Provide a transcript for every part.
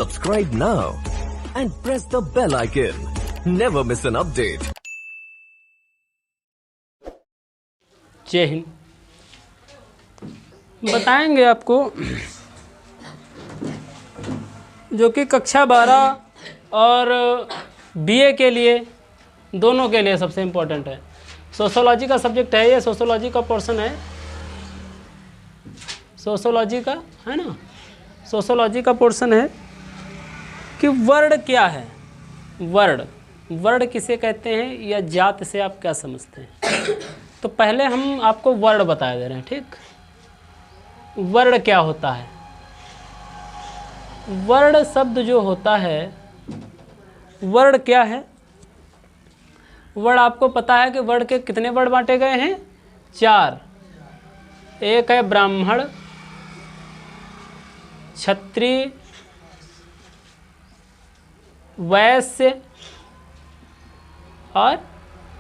Subscribe now and press the bell icon. Never miss an update. जय हिंद। बताएंगे आपको जो कि कक्षा 12 और बीए के लिए दोनों के लिए सबसे इम्पोर्टेंट है। सोशोलॉजी का सब्जेक्ट है, ये सोशोलॉजी का पोर्शन है, सोशोलॉजी का है ना। सोशोलॉजी का पोर्शन है कि वर्ड क्या है, वर्ड किसे कहते हैं या जात से आप क्या समझते हैं। तो पहले हम आपको वर्ड बता दे रहे हैं, ठीक। वर्ड क्या होता है। वर्ड शब्द जो होता है, वर्ड क्या है। वर्ड आपको पता है कि वर्ड के कितने वर्ड बांटे गए हैं, 4। एक है ब्राह्मण, क्षत्रिय, वैश्य और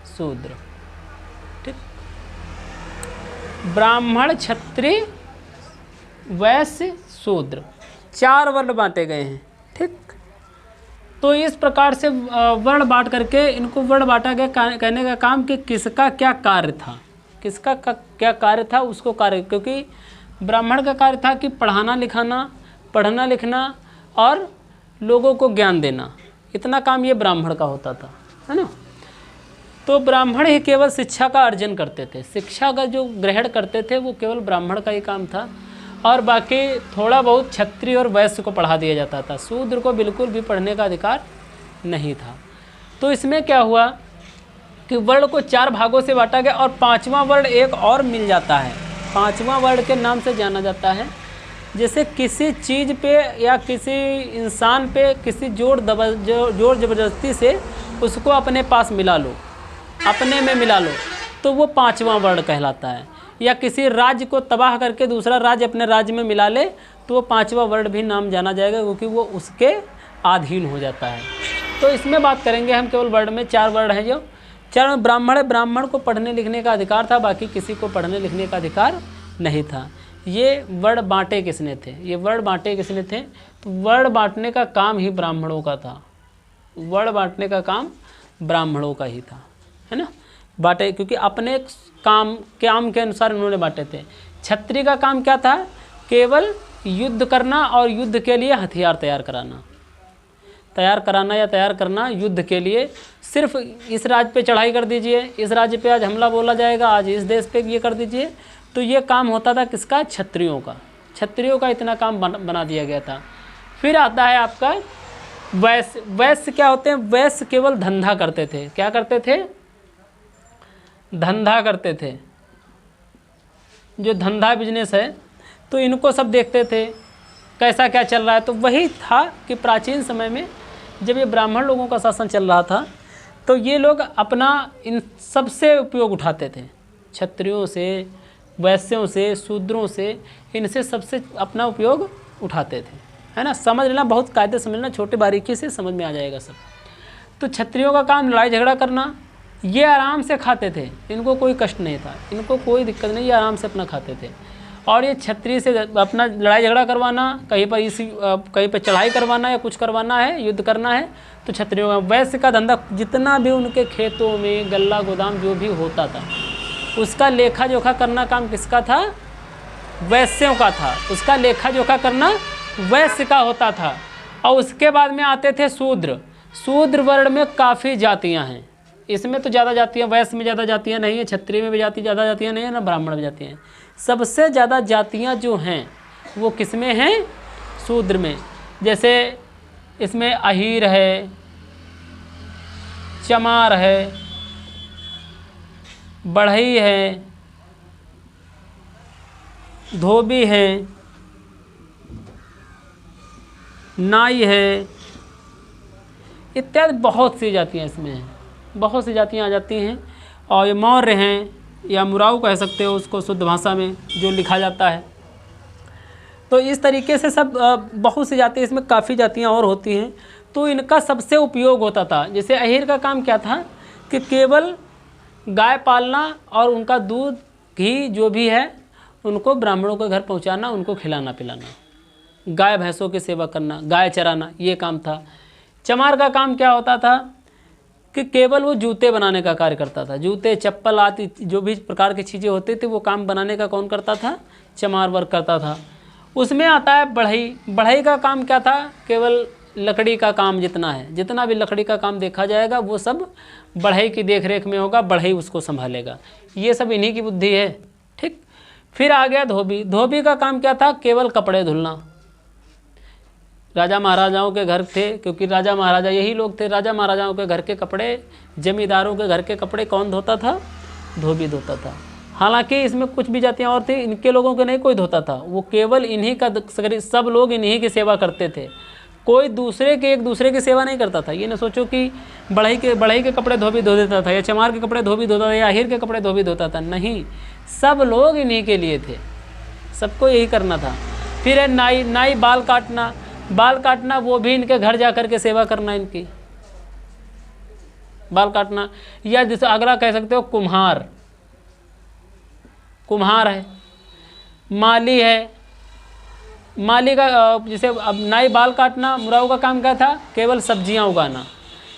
शूद्र, ठीक। ब्राह्मण, क्षत्रिय, वैश्य, शूद्र, 4 वर्ण बांटे गए हैं, ठीक। तो इस प्रकार से वर्ण बांट करके इनको वर्ण बांटा गया कहने का काम कि किसका क्या कार्य था, किसका क्या कार्य था उसको कार्य। क्योंकि ब्राह्मण का कार्य था कि पढ़ना लिखना और लोगों को ज्ञान देना, इतना काम ये ब्राह्मण का होता था, है ना। तो ब्राह्मण ही केवल शिक्षा का अर्जन करते थे, शिक्षा का जो ग्रहण करते थे वो केवल ब्राह्मण का ही काम था। और बाकी थोड़ा बहुत क्षत्रिय और वैश्य को पढ़ा दिया जाता था, शूद्र को बिल्कुल भी पढ़ने का अधिकार नहीं था। तो इसमें क्या हुआ कि वर्ण को 4 भागों से बांटा गया और 5वां वर्ण एक और मिल जाता है। 5वां वर्ण के नाम से जाना जाता है। जैसे किसी चीज़ पे या किसी इंसान पे किसी जोर ज़बरदस्ती से उसको अपने पास मिला लो, अपने में मिला लो, तो वो 5वां वर्ण कहलाता है। या किसी राज्य को तबाह करके दूसरा राज्य अपने राज्य में मिला ले तो वो 5वां वर्ण भी नाम जाना जाएगा, क्योंकि वो उसके अधीन हो जाता है। तो इसमें बात करेंगे हम केवल वर्ण में 4 वर्ण हैं जो 4। ब्राह्मण है, ब्राह्मण को पढ़ने लिखने का अधिकार था, बाकी किसी को पढ़ने लिखने का अधिकार नहीं था। ये वर्ण बांटे किसने थे, ये वर्ण बांटे किसने थे। तो वर्ण बांटने का काम ही ब्राह्मणों का था, वर्ण बांटने का काम ब्राह्मणों का ही था, है ना। बांटे क्योंकि अपने काम के अनुसार उन्होंने बांटे थे। क्षत्रिय का काम क्या था, केवल युद्ध करना और युद्ध के लिए हथियार तैयार करना युद्ध के लिए। सिर्फ इस राज्य पे चढ़ाई कर दीजिए, इस राज्य पे आज हमला बोला जाएगा, आज इस देश पे ये कर दीजिए। तो ये काम होता था किसका, क्षत्रियों का। क्षत्रियों का इतना काम बना दिया गया था। फिर आता है आपका वैश्य। वैश्य क्या होते हैं, वैश्य केवल धंधा करते थे। क्या करते थे, धंधा करते थे। जो धंधा बिजनेस है तो इनको सब देखते थे कैसा क्या चल रहा है। तो वही था कि प्राचीन समय में जब ये ब्राह्मण लोगों का शासन चल रहा था तो ये लोग अपना इन सब से उपयोग उठाते थे, क्षत्रियों से, वैश्यों से, शूद्रों से, इनसे सबसे अपना उपयोग उठाते थे, है ना। समझ लेना, बहुत कायदे समझ लेना, छोटे बारीकी से समझ में आ जाएगा सब। तो क्षत्रियों का काम लड़ाई झगड़ा करना, ये आराम से खाते थे, इनको कोई कष्ट नहीं था, इनको कोई दिक्कत नहीं, ये आराम से अपना खाते थे। और ये क्षत्रिय से अपना लड़ाई झगड़ा करवाना, कहीं पर चढ़ाई करवाना या कुछ करवाना है, युद्ध करना है, तो क्षत्रियों का। वैश्य का धंधा, जितना भी उनके खेतों में गल्ला गोदाम जो भी होता था उसका लेखा जोखा करना काम किसका था, वैश्यों का था। उसका लेखा जोखा करना वैश्य का होता था। और उसके बाद में आते थे शूद्र। शूद्र वर्ण में काफ़ी जातियाँ हैं, इसमें तो ज़्यादा जातियाँ, वैश्य में ज़्यादा जातियाँ नहीं है, क्षत्रिय में भी ज़्यादा जातियाँ नहीं है, ना ब्राह्मण में जातियाँ हैं। सबसे ज़्यादा जातियाँ जो हैं वो किस में हैं, शूद्र में। जैसे इसमें अहीर है, चमार है, बढ़ई है, धोबी है, नाई है, इत्यादि बहुत सी जातियाँ इसमें हैं, बहुत सी जातियाँ आ जाती हैं। और ये मौर्य हैं या मुराऊ कह सकते हो उसको शुद्ध भाषा में जो लिखा जाता है। तो इस तरीके से सब बहुत सी जातियाँ, इसमें काफ़ी जातियाँ और होती हैं। तो इनका सबसे उपयोग होता था। जैसे अहीर का काम क्या था कि केवल गाय पालना और उनका दूध घी जो भी है उनको ब्राह्मणों के घर पहुंचाना, उनको खिलाना पिलाना, गाय भैंसों की सेवा करना, गाय चराना, ये काम था। चमार का काम क्या होता था कि केवल वो जूते बनाने का कार्य करता था। जूते, चप्पल आदि जो भी प्रकार की चीज़ें होती थी वो काम बनाने का कौन करता था? चमार वर्ग करता था। उसमें आता है बढ़ई। बढ़ई का काम क्या था? केवल लकड़ी का काम जितना है, जितना भी लकड़ी का काम देखा जाएगा वो सब बढ़ई की देख रेख में होगा, बढ़ई उसको संभालेगा। ये सब इन्हीं की बुद्धि है। ठीक। फिर आ गया धोबी। धोबी का काम क्या था? केवल कपड़े धुलना। राजा महाराजाओं के घर थे, क्योंकि राजा महाराजा यही लोग थे। राजा महाराजाओं के घर के कपड़े, जमींदारों के घर के कपड़े कौन धोता था? धोबी धोता था। हालांकि इसमें कुछ भी जातियाँ और थी, इनके लोगों के नहीं कोई धोता था। वो केवल इन्हीं का, सब लोग इन्हीं की सेवा करते थे। कोई दूसरे के, एक दूसरे की सेवा नहीं करता था। ये ना सोचो कि बढ़ई के कपड़े धोबी धो देता था, या चमार के कपड़े धोबी धोता था, या आहिर के कपड़े धोबी धोता था। नहीं, सब लोग इन्हीं के लिए थे, सबको यही करना था। फिर है नाई। नाई बाल काटना। बाल काटना वो भी इनके घर जा कर के सेवा करना, इनकी बाल काटना। या जैसे अगला कह सकते हो कुम्हार। कुम्हार है। माली है। माली का जैसे अब नाई बाल काटना, मुराऊ का काम क्या था? केवल सब्जियां उगाना।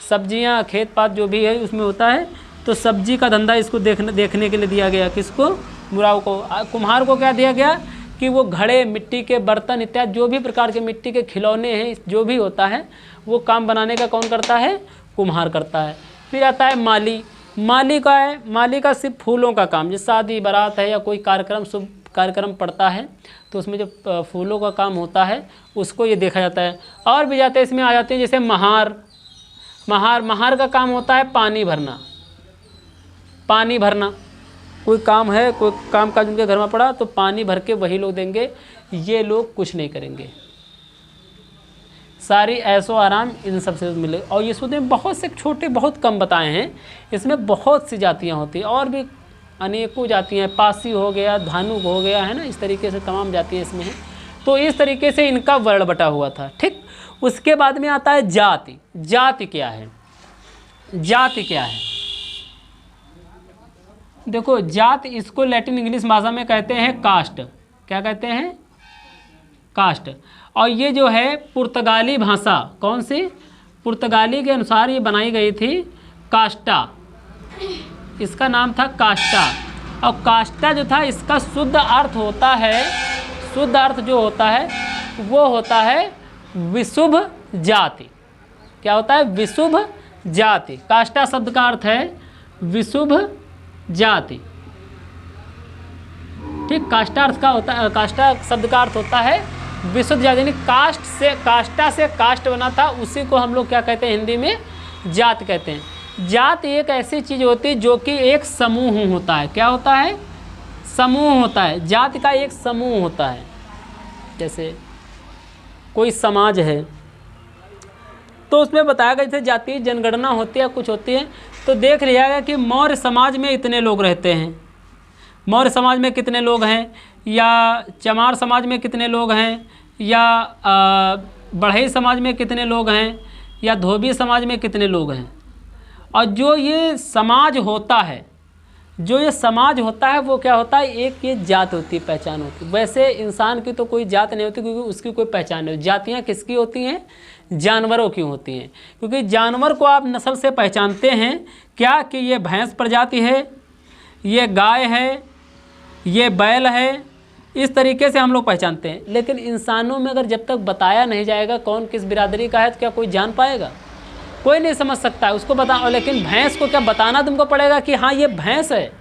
सब्जियां, खेत पात जो भी है उसमें होता है, तो सब्जी का धंधा इसको देखने के लिए दिया गया। किसको? मुराऊ को। कुम्हार को क्या दिया गया कि वो घड़े, मिट्टी के बर्तन इत्यादि जो भी प्रकार के मिट्टी के खिलौने हैं, जो भी होता है वो काम बनाने का कौन करता है? कुम्हार करता है। फिर आता है माली। माली का है, माली का सिर्फ फूलों का काम। जैसे शादी बारात है या कोई कार्यक्रम, शुभ कार्यक्रम पड़ता है, तो उसमें जो फूलों का काम होता है उसको ये देखा जाता है। और भी जाते इसमें आ जाते हैं, जैसे महार। महार का काम होता है पानी भरना। पानी भरना, कोई काम है, कोई काम काज उनके घर में पड़ा तो पानी भर के वही लोग देंगे, ये लोग कुछ नहीं करेंगे। सारी ऐशो आराम इन सब से मिले। और ये सूत्र में बहुत से छोटे, बहुत कम बताए हैं। इसमें बहुत सी जातियाँ होती हैं, और भी अनेकों जातियाँ। पासी हो गया, धानुक हो गया, है ना, इस तरीके से तमाम जातियाँ इसमें हैं। तो इस तरीके से इनका वर्ण बटा हुआ था। ठीक। उसके बाद में आता है जाति। जाति क्या है? जाति क्या है? देखो, जात इसको लैटिन इंग्लिश भाषा में कहते हैं कास्ट। क्या कहते हैं? कास्ट। और ये जो है पुर्तगाली भाषा, कौन सी? पुर्तगाली के अनुसार ये बनाई गई थी। कास्टा, इसका नाम था कास्टा। और कास्टा जो था, इसका शुद्ध अर्थ होता है, शुद्ध अर्थ जो होता है वो होता है विशुभ जाति। क्या होता है? विशुभ जाति। कास्टा शब्द का अर्थ है विशुभ जाति। ठीक। कास्टा अर्थ का होता है, कास्टा शब्द का अर्थ होता है विशुद्ध जाति। यानी कास्ट से, कास्टा से कास्ट बना था, उसी को हम लोग क्या कहते हैं हिंदी में? जात कहते हैं। जात एक ऐसी चीज़ होती है जो कि एक समूह होता है। क्या होता है? समूह होता है। जाति का एक समूह होता है। जैसे कोई समाज है तो उसमें बताया गया, जैसे जातीय जनगणना होती है, कुछ होती है, तो देख लिया गया कि मौर्य समाज में इतने लोग रहते हैं, मौर्य समाज में कितने लोग हैं, या चमार समाज में कितने लोग हैं, या बढ़ई समाज में कितने लोग हैं, या धोबी समाज में कितने लोग हैं। और जो ये समाज होता है, जो ये समाज होता है वो क्या होता है? एक ये जात होती है, पहचान होती है। वैसे इंसान की तो कोई जात नहीं होती, क्योंकि उसकी कोई पहचान नहीं होती। जातियाँ किसकी होती हैं? जानवरों की होती हैं। क्योंकि जानवर को आप नस्ल से पहचानते हैं क्या? कि ये भैंस प्रजाति है, ये गाय है, ये बैल है, इस तरीके से हम लोग पहचानते हैं। लेकिन इंसानों में अगर जब तक बताया नहीं जाएगा कौन किस बिरादरी का है, तो क्या कोई जान पाएगा? कोई नहीं समझ सकता है उसको बता। लेकिन भैंस को क्या बताना तुमको पड़ेगा कि हाँ ये भैंस है।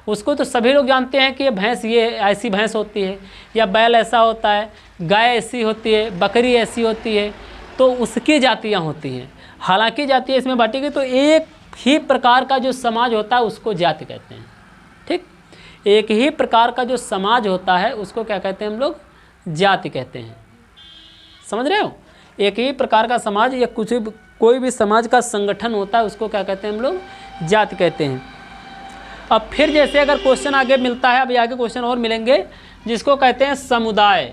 उसको तो सभी लोग जानते हैं कि ये भैंस, ये ऐसी भैंस होती है, या बैल ऐसा होता है, गाय ऐसी होती है, बकरी ऐसी होती है, तो उसकी जातियाँ होती हैं। हालांकि जातियाँ इसमें बांटी गई, तो एक ही प्रकार का जो समाज होता है उसको जाति कहते हैं। ठीक। एक ही प्रकार का जो समाज होता है उसको क्या कहते हैं हम लोग? जाति कहते हैं। समझ रहे हो? एक ही प्रकार का समाज या कुछ कोई भी समाज का संगठन होता है उसको क्या कहते हैं हम लोग? जाति कहते हैं। अब फिर जैसे अगर क्वेश्चन आगे मिलता है, अभी आगे क्वेश्चन और मिलेंगे, जिसको कहते हैं समुदाय।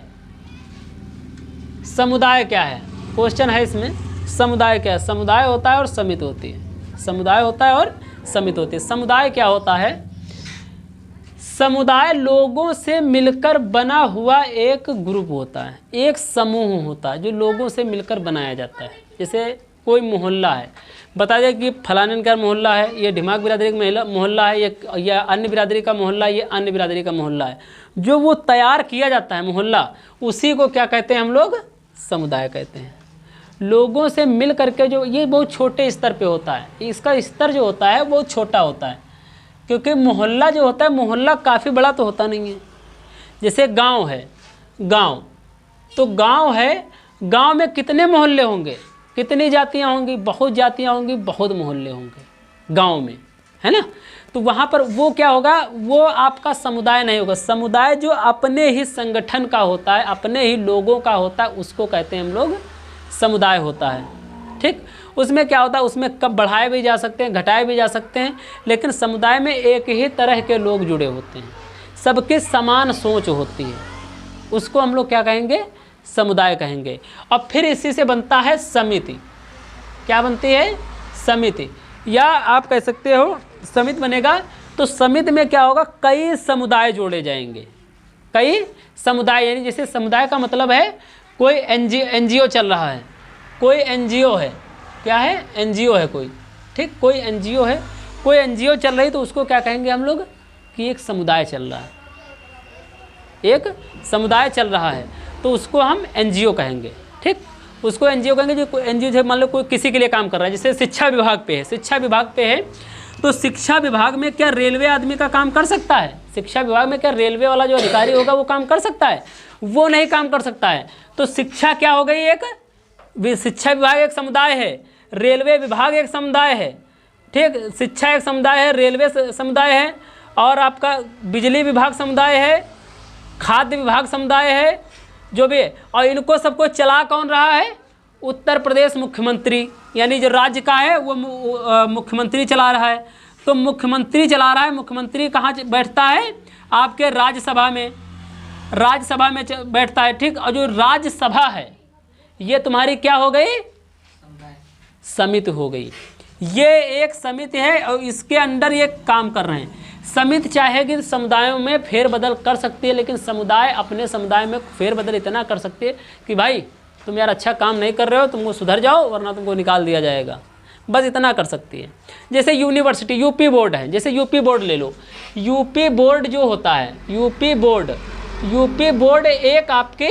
समुदाय क्या है? क्वेश्चन है इसमें, समुदाय क्या है? समुदाय होता है और समिति होती है। समुदाय होता है और समिति होती है। समुदाय क्या होता है? समुदाय लोगों से मिलकर बना हुआ एक ग्रुप होता है, एक समूह होता है जो लोगों से मिलकर बनाया जाता है। जैसे कोई मोहल्ला है, बता दें कि फलाने का मोहल्ला है, ये ढिमाक बिरादरी का मोहल्ला है, ये अन्य बिरादरी का मोहल्ला है, ये अन्य बिरादरी का मोहल्ला है। जो वो तैयार किया जाता है मोहल्ला, उसी को क्या कहते हैं हम लोग? समुदाय कहते हैं। लोगों से मिल करके जो, ये बहुत छोटे स्तर पे होता है, इसका स्तर जो होता है बहुत छोटा होता है, क्योंकि मोहल्ला जो होता है, मोहल्ला काफ़ी बड़ा तो होता नहीं है। जैसे गांव है, गांव तो गांव है, गांव में कितने मोहल्ले होंगे, कितनी जातियां होंगी? बहुत जातियां होंगी, बहुत मोहल्ले होंगे गांव में, है ना। तो वहाँ पर वो क्या होगा? वो आपका समुदाय नहीं होगा। समुदाय जो अपने ही संगठन का होता है, अपने ही लोगों का होता है, उसको कहते हैं हम लोग समुदाय होता है। ठीक, उसमें क्या होता है? उसमें कब बढ़ाए भी जा सकते हैं, घटाए भी जा सकते हैं, लेकिन समुदाय में एक ही तरह के लोग जुड़े होते हैं, सबकी समान सोच होती है, उसको हम लोग क्या कहेंगे? समुदाय कहेंगे। और फिर इसी से बनता है समिति। क्या बनती है? समिति, या आप कह सकते हो समिति बनेगा। तो समिति में क्या होगा? कई समुदाय जोड़े जाएंगे, कई समुदाय। यानी जैसे समुदाय का मतलब है कोई एनजीओ चल रहा है, कोई एनजीओ है, क्या है? एनजीओ है कोई, ठीक, कोई एनजीओ है, कोई एनजीओ चल रही, तो उसको क्या कहेंगे हम लोग? कि एक समुदाय चल रहा है, एक समुदाय चल रहा है, तो उसको हम एनजीओ कहेंगे। ठीक, उसको एनजीओ कहेंगे। जो एनजीओ है, मान लो कोई किसी के लिए काम कर रहा है, जैसे शिक्षा विभाग पे है, शिक्षा विभाग पे है, तो शिक्षा विभाग में क्या रेलवे आदमी का काम कर सकता है? शिक्षा विभाग में क्या रेलवे वाला जो अधिकारी होगा वो काम कर सकता है? वो नहीं काम कर सकता है। तो शिक्षा क्या हो गई? एक शिक्षा विभाग एक समुदाय है, रेलवे विभाग एक समुदाय है, ठीक, शिक्षा एक समुदाय है, रेलवे समुदाय है, और आपका बिजली विभाग समुदाय है, खाद्य विभाग समुदाय है, जो भी है। और इनको सबको चला कौन रहा है? उत्तर प्रदेश मुख्यमंत्री, यानी जो राज्य का है वो मुख्यमंत्री चला रहा है। तो मुख्यमंत्री चला रहा है, मुख्यमंत्री कहाँ बैठता है? आपके राज्यसभा में, राज्यसभा में बैठता है। ठीक, और जो राज्यसभा है ये तुम्हारी क्या हो गई? समिति हो गई। ये एक समिति है और इसके अंडर ये काम कर रहे हैं। समिति चाहेगी तो समुदायों में फेरबदल कर सकती है, लेकिन समुदाय अपने समुदाय में फेरबदल इतना कर सकती है कि भाई तुम यार अच्छा काम नहीं कर रहे हो, तुमको सुधर जाओ वरना तुमको निकाल दिया जाएगा, बस इतना कर सकती है। जैसे यूनिवर्सिटी, यूपी बोर्ड है, जैसे यूपी बोर्ड ले लो। यूपी बोर्ड जो होता है, यूपी बोर्ड एक आपकी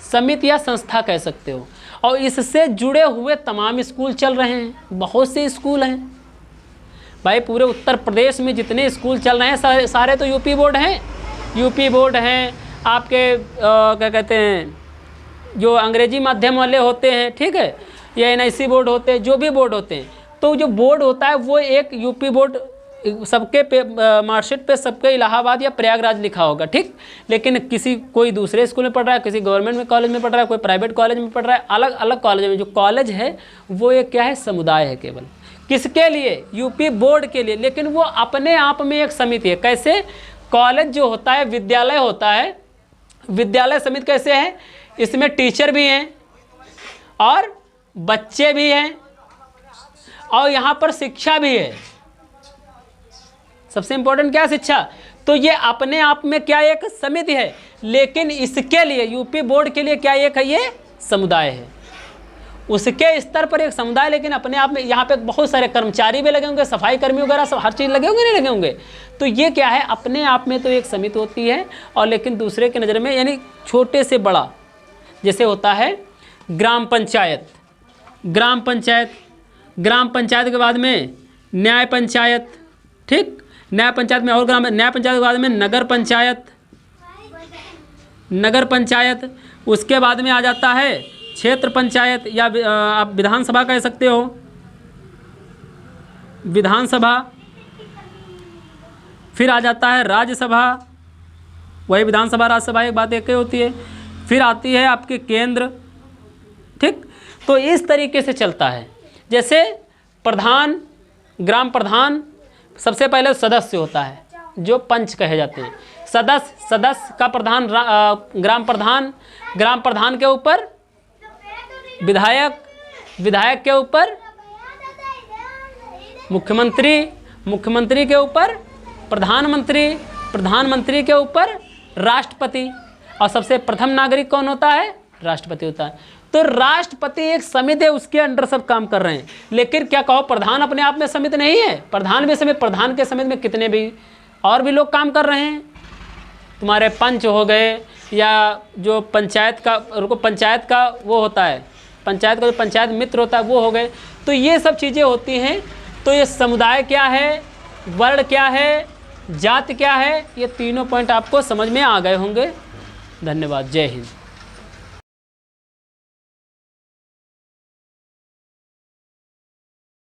समिति या संस्था कह सकते हो, और इससे जुड़े हुए तमाम स्कूल चल रहे हैं, बहुत से स्कूल हैं भाई। पूरे उत्तर प्रदेश में जितने स्कूल चल रहे हैं सारे तो यूपी बोर्ड हैं। यूपी बोर्ड हैं आपके क्या कहते हैं, जो अंग्रेजी माध्यम वाले होते हैं, ठीक है, या एनआईसी बोर्ड होते हैं, जो भी बोर्ड होते हैं। तो जो बोर्ड होता है वो एक यूपी बोर्ड, सबके पे मार्कशीट पे सबके इलाहाबाद या प्रयागराज लिखा होगा, ठीक। लेकिन किसी कोई दूसरे स्कूल में पढ़ रहा है, किसी गवर्नमेंट में कॉलेज में पढ़ रहा है, कोई प्राइवेट कॉलेज में पढ़ रहा है, अलग अलग कॉलेज में। जो कॉलेज है वो एक क्या है? समुदाय है केवल। किसके लिए? यूपी बोर्ड के लिए। लेकिन वो अपने आप में एक समिति है। कैसे? कॉलेज जो होता है, विद्यालय होता है, विद्यालय समिति कैसे है? इसमें टीचर भी हैं और बच्चे भी हैं और यहाँ पर शिक्षा भी है। सबसे इंपॉर्टेंट क्या है? शिक्षा। तो ये अपने आप में क्या एक समिति है, लेकिन इसके लिए यूपी बोर्ड के लिए क्या एक है? ये समुदाय है। उसके स्तर पर एक समुदाय, लेकिन अपने आप में यहाँ पे बहुत सारे कर्मचारी भी लगे होंगे, सफाई कर्मी वगैरह सब हर चीज़ लगे होंगे, नहीं लगे होंगे। तो ये क्या है? अपने आप में तो एक समिति होती है, और लेकिन दूसरे की नज़र में यानी छोटे से बड़ा। जैसे होता है ग्राम पंचायत, ग्राम पंचायत, ग्राम पंचायत के बाद में न्याय पंचायत, ठीक। न्याय पंचायत में और ग्राम, न्याय पंचायत के बाद में नगर पंचायत, नगर पंचायत। उसके बाद में आ जाता है क्षेत्र पंचायत, या आप विधानसभा कह सकते हो, विधानसभा। फिर आ जाता है राज्यसभा, वही विधानसभा राज्यसभा एक बात एक ही होती है। फिर आती है आपके केंद्र, ठीक। तो इस तरीके से चलता है। जैसे प्रधान, ग्राम प्रधान, सबसे पहले सदस्य होता है जो पंच कहे जाते हैं। सदस्य का प्रधान ग्राम प्रधान, ग्राम प्रधान के ऊपर विधायक, विधायक के ऊपर मुख्यमंत्री, मुख्यमंत्री के ऊपर प्रधानमंत्री, प्रधानमंत्री के ऊपर राष्ट्रपति, और सबसे प्रथम नागरिक कौन होता है? राष्ट्रपति होता है। तो राष्ट्रपति एक समिति है, उसके अंडर सब काम कर रहे हैं। लेकिन क्या कहो, प्रधान अपने आप में समिति नहीं है? प्रधान भी समिति, प्रधान के समिति में कितने भी और भी लोग काम कर रहे हैं। तुम्हारे पंच हो गए, या जो पंचायत का वो होता है, पंचायत का जो पंचायत मित्र होता है वो हो गए। तो ये सब चीज़ें होती हैं। तो ये समुदाय क्या है, वर्ण क्या है, जाति क्या है, ये तीनों पॉइंट आपको समझ में आ गए होंगे। धन्यवाद। जय हिंद।